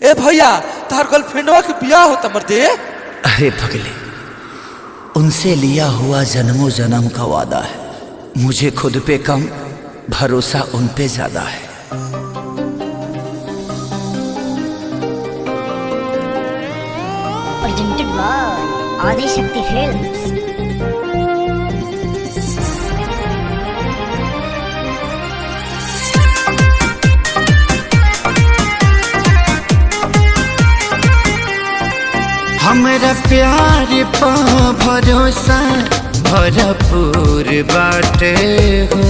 ए भैया तार गर्लफ्रेंडवा के ब्याह होता मर्दे। अरे पगले, उनसे लिया हुआ जन्मों जन्म का वादा है। मुझे खुद पे कम, भरोसा उन पे ज्यादा है। Presented by Adi Shakti Films. हमरा प्यार पा भरोसा भरपूर बाटे हो,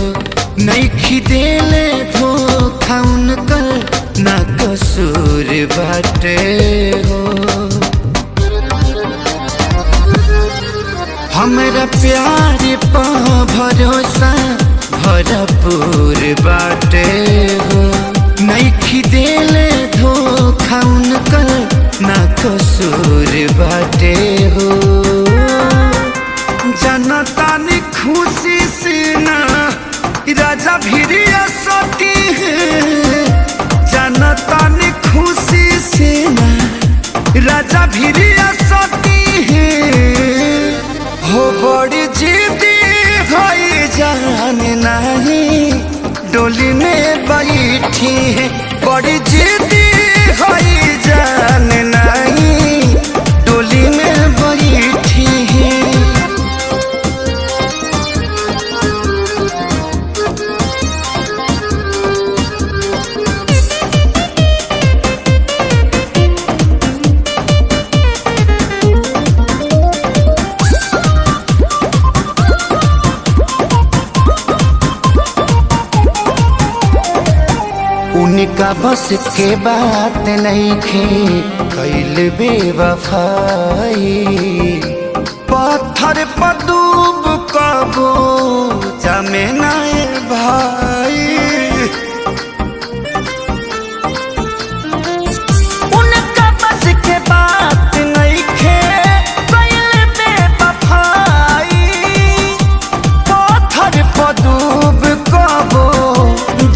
नइखी देले धोखा उनकर ना कसूर बाटे हो। हमरा प्यार पा भरोसा भरपूर बाटे हो, नइखी देले धोखा उनकर ना कसूर बाटे हो। जनता ने खुशी से ना राजा भिरिया सती है, जनता ने खुशी से ना राजा भिरिया सती है। हो बड़ी जिद्दी भाई जान नहीं डोली में बैठी है, बड़ी जिद्दी भाई जान नहीं डोली में बैठी है। उनका बस के बात नहीं खे कैल बेवफाई, पत्थर पर डूब कबो जमे नाए भाई। उनका बस के बात नहीं खे कैल बेवफाई, पत्थर पर डूब कबो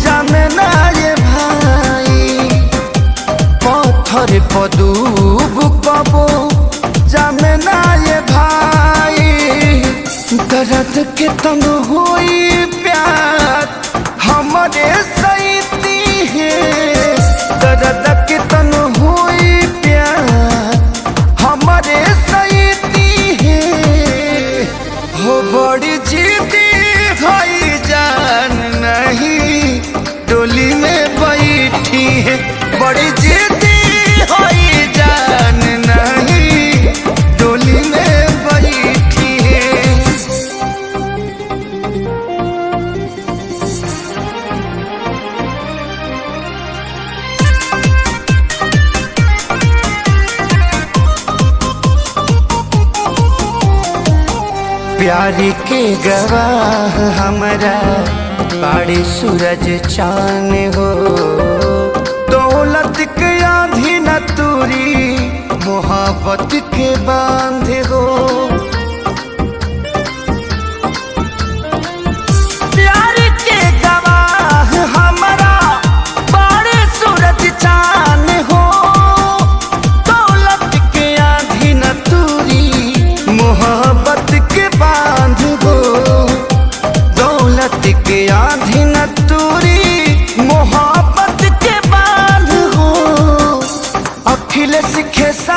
जमे नाए पत्थर पदूब कबो जामे ना ये भाई। दर्द के तंग हुई प्यार हमारे सईती है, दर्द के तंग हुई प्यार हमारे सईती है। हो बड़ी जिद्दी भाई जान नहीं डोली में बैठी है, बड़ी जिद्दी होई जान नहीं डोली में बैठी है। प्यारी के गवाह हमारा बाड़ी सूरज चान हो, दौलत के आंधी न तूरी मोहब्बत के बांध हो। प्यार के गवाह हमारा बाड़ी सूरज चान हो, दौलत के आंधी न तूरी मोहब्बत के बांध हो। दौलत के आंधी न तूरी मोहब्बत के बांध हो। अखिलेश खेसा